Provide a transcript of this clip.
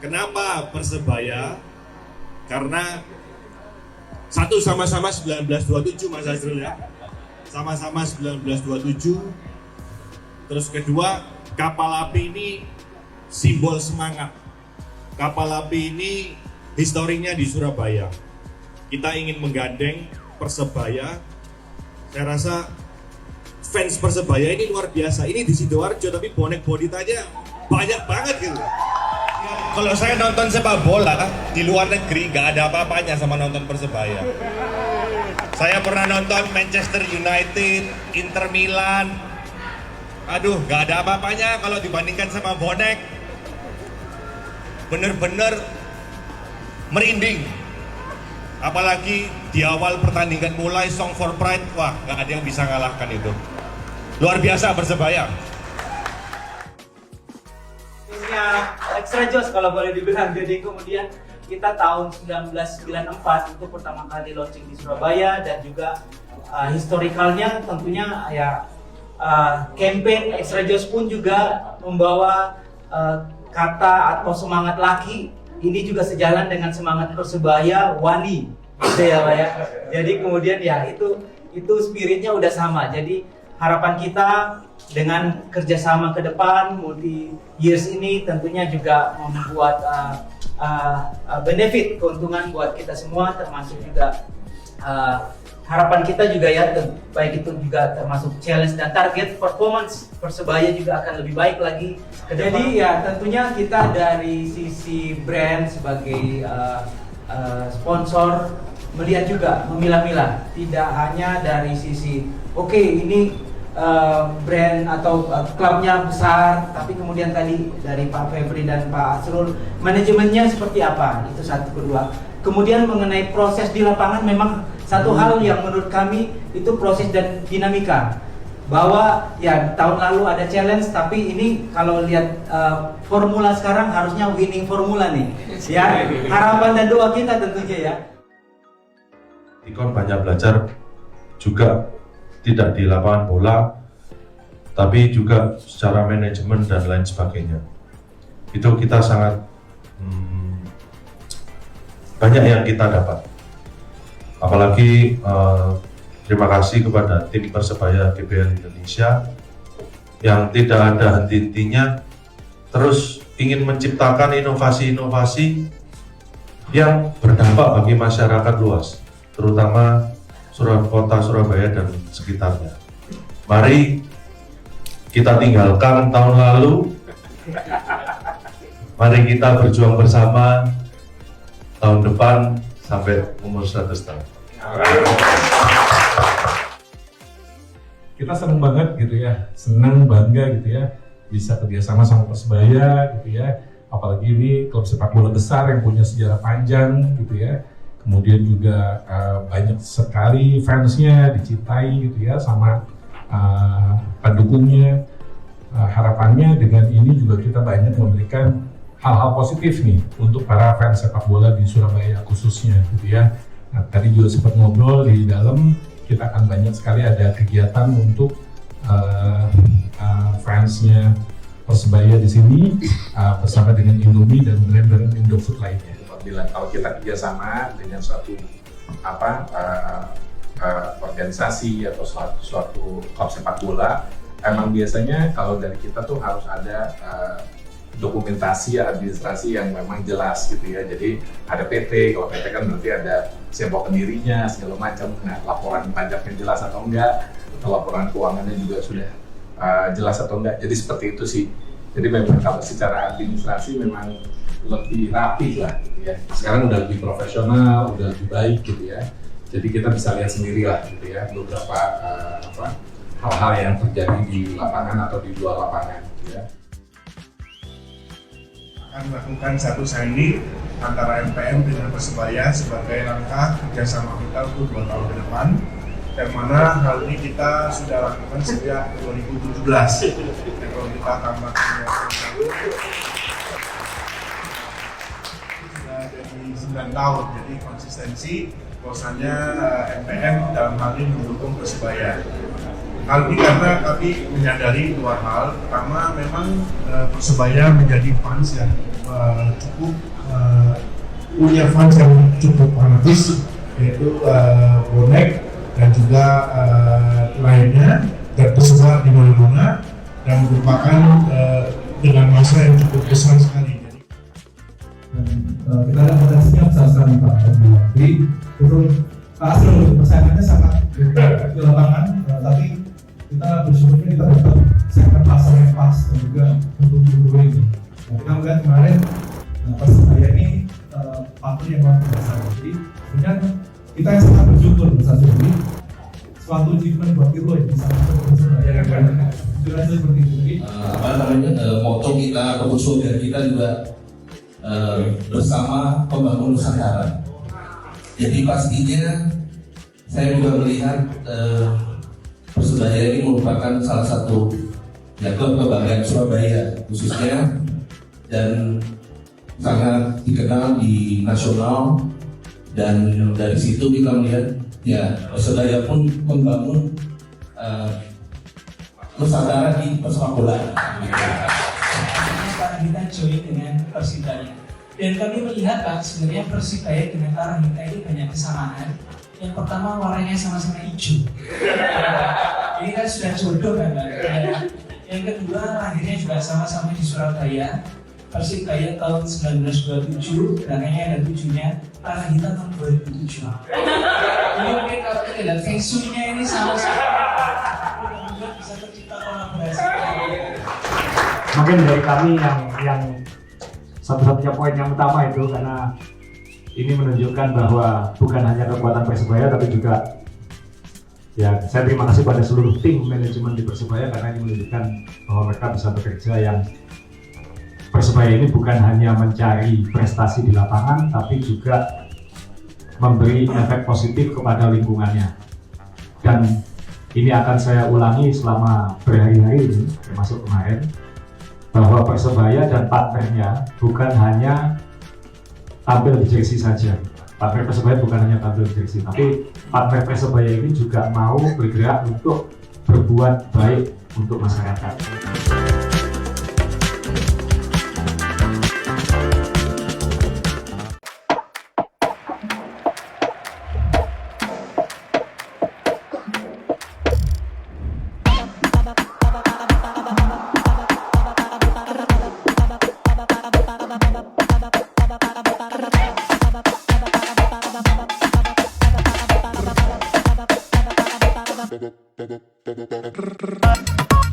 Kenapa Persebaya? Karena satu, sama-sama 1927 Mas Azrul ya. Sama-sama 1927. Terus kedua, kapal api ini simbol semangat. Kapal api ini historinya di Surabaya. Kita ingin menggandeng Persebaya. Saya rasa fans Persebaya ini luar biasa. Ini di Sidoarjo tapi bonek bodit aja banyak banget gitu. Kalau saya nonton sepak bola di luar negeri nggak ada apa-apanya sama nonton Persebaya. Saya pernah nonton Manchester United, Inter Milan. Aduh, nggak ada apa-apanya kalau dibandingkan sama bonek. Bener-bener merinding. Apalagi di awal pertandingan mulai Song for Pride, wah nggak ada yang bisa ngalahkan itu. Luar biasa Persebaya. Extra Joss kalau boleh dibilang. Jadi kemudian kita tahun 1994 itu pertama kali launching di Surabaya, dan juga historikalnya tentunya ya campaign Extra Joss pun juga membawa kata atau semangat laki. Ini juga sejalan dengan semangat Persebaya Wani, gitu ya Pak ya. Jadi kemudian ya itu spiritnya udah sama. Jadi harapan kita dengan kerjasama ke depan multi years ini tentunya juga membuat benefit, keuntungan buat kita semua, termasuk juga harapan kita juga ya, baik itu juga termasuk challenge dan target performance Persebaya juga akan lebih baik lagi. Jadi ya tentunya kita dari sisi brand sebagai sponsor melihat juga memilah-milah, tidak hanya dari sisi oke, ini brand atau klubnya besar, tapi kemudian tadi dari Pak Febri dan Pak Azrul manajemennya seperti apa, itu satu. Kedua, kemudian mengenai proses di lapangan, memang satu hal yang menurut kami itu proses dan dinamika, bahwa ya tahun lalu ada challenge, tapi ini kalau lihat formula sekarang harusnya winning formula nih ya, harapan dan doa kita tentunya ya. Tikon banyak belajar juga, tidak di lapangan bola, tapi juga secara manajemen dan lain sebagainya. Itu kita sangat banyak yang kita dapat. Apalagi terima kasih kepada tim Persebaya DBL Indonesia yang tidak ada henti-hentinya, terus ingin menciptakan inovasi-inovasi yang berdampak bagi masyarakat luas, terutama kota Surabaya dan sekitarnya. Mari kita tinggalkan tahun lalu, mari kita berjuang bersama tahun depan sampai umur 100 tahun. Kita senang banget gitu ya, senang, bangga gitu ya, bisa kerjasama sama Persebaya gitu ya, apalagi ini klub sepak bola besar yang punya sejarah panjang gitu ya. Kemudian juga banyak sekali fansnya, dicintai gitu ya sama pendukungnya. Harapannya dengan ini juga kita banyak memberikan hal-hal positif nih untuk para fans sepak bola di Surabaya khususnya gitu ya. Nah, tadi juga sempat ngobrol di dalam, kita akan banyak sekali ada kegiatan untuk fansnya Persebaya di sini bersama dengan Indomie dan brand-brand Indofood lainnya. Bila kalau kita kerjasama dengan suatu organisasi atau suatu klub sepak bola, emang biasanya kalau dari kita tuh harus ada dokumentasi administrasi yang memang jelas gitu ya. Jadi ada PT, kalau PT kan berarti ada siapa pendirinya segala macam. Nah, laporan pajaknya jelas atau enggak, atau laporan keuangannya juga sudah jelas atau enggak. Jadi seperti itu sih. Jadi memang kalau secara administrasi memang lebih rapi lah gitu ya. Sekarang udah lebih profesional, udah lebih baik gitu ya. Jadi kita bisa lihat sendiri lah gitu ya beberapa hal-hal yang terjadi di lapangan atau di luar lapangan gitu ya. Akan melakukan satu sandi antara MPM dengan Persebaya sebagai langkah kerjasama kita untuk 2 tahun ke depan, yang mana hal ini kita sudah lakukan sejak 2017. Dan kalau kita tambahkan sudah jadi 9 tahun, jadi konsistensi bahwasannya MPM dalam hal ini mendukung Persebaya. Hal ini karena kami menyadari dua hal. Pertama, memang Persebaya menjadi fans ya, cukup punya fans yang cukup fanatis, yaitu bonek dan juga lainnya, dan tersebar di mana-mana dan merupakan dengan masa yang cukup besar sekali. Kita ada potensinya besar sekali Pak. Jadi untuk hasil persaingannya sangat di lapangan, tapi kita bersyukurnya kita dapat segmen pasar yang pas dan juga untuk guru ini. Nah, kita melihat kemarin Persebaya ini partner yang luar biasa. Jadi sebenarnya kita yang sangat bersyukur saat ini suatu achievement buat Pirlo yang bisa masuk Persebaya yang banyak. Jelas seperti itu. Jadi moto kita atau slogan kita juga bersama pembangun Nusantara. Jadi pastinya saya juga melihat Persebaya ini merupakan salah satu klub kebanggaan Surabaya khususnya, dan sangat dikenal di nasional, dan dari situ kita melihat ya Persebaya pun membangun Nusantara di persepak bola. Kita join dengan Persibaya, dan kami melihat Pak, sebenarnya Persibaya dengan Tarahita itu banyak kesamaan. Yang pertama, warnanya sama-sama hijau. Ini kan sudah jodoh kan Pak. Yang kedua, lahirnya juga sama-sama di Surabaya. Persibaya tahun 1927, belakangnya ada 7-nya. Tarahita tahun 2007. Jadi mungkin kalau kita lihat feng shui-nya ini sama-sama, mudah-mudahan bisa tercipta kolaborasi. Mungkin dari kami yang satu-satunya poin yang utama itu, karena ini menunjukkan bahwa bukan hanya kekuatan Persebaya tapi juga ya saya terima kasih pada seluruh tim manajemen di Persebaya, karena ini menunjukkan bahwa mereka bisa bekerja yang Persebaya ini bukan hanya mencari prestasi di lapangan tapi juga memberi efek positif kepada lingkungannya. Dan ini akan saya ulangi selama berhari-hari ini, termasuk kemarin, bahwa Persebaya dan partnernya bukan hanya tampil di jersey saja. Partner Persebaya bukan hanya tampil di jersey, tapi partner Persebaya ini juga mau bergerak untuk berbuat baik untuk masyarakat. Thank you.